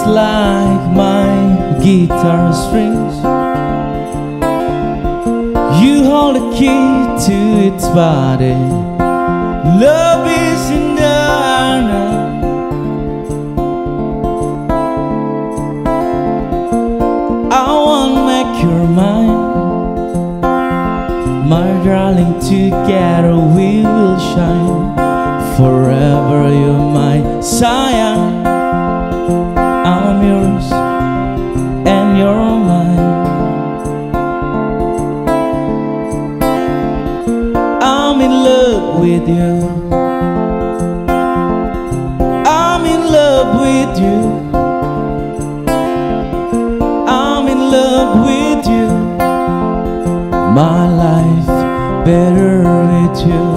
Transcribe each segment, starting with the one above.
It's like my guitar strings. You hold the key to its body. Love is in the arena. I want to make your mine, my darling. Together we will shine. Forever you're my scion. I'm yours and you're mine. I'm in love with you. I'm in love with you. I'm in love with you. My life better with you.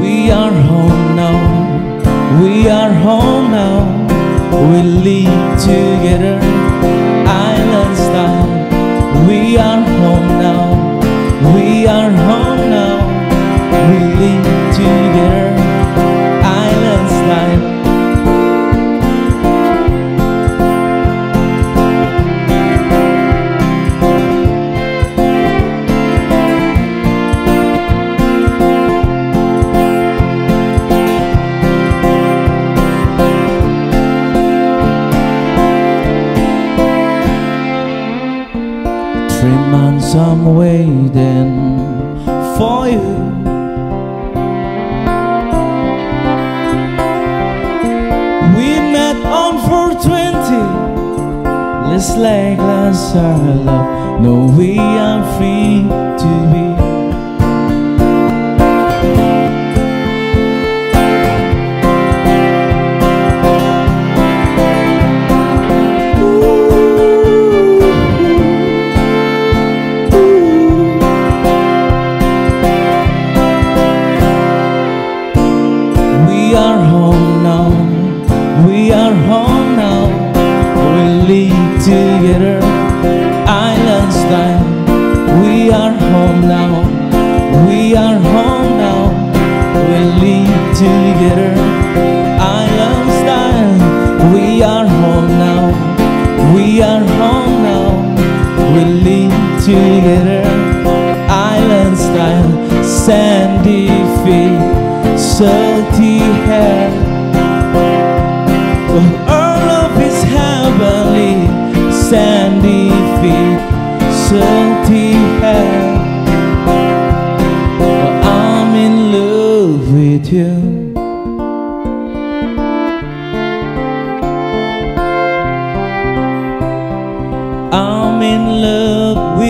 We are home now, we are home now. We live together, island style. We are home now, we are home now. We live together, island style. Months I'm waiting for you. We met on 420. Let's like last our love. No, we are free to be. We are home now, we are home now. We live together, island style. We are home now, we are home now. We live together, island style. We are home now, we are home now. We live together, island style. Sandy feet, salty hair. Oh, our love is heavenly. Sandy feet, salty hair. Oh, I'm in love with you. I'm in love with you.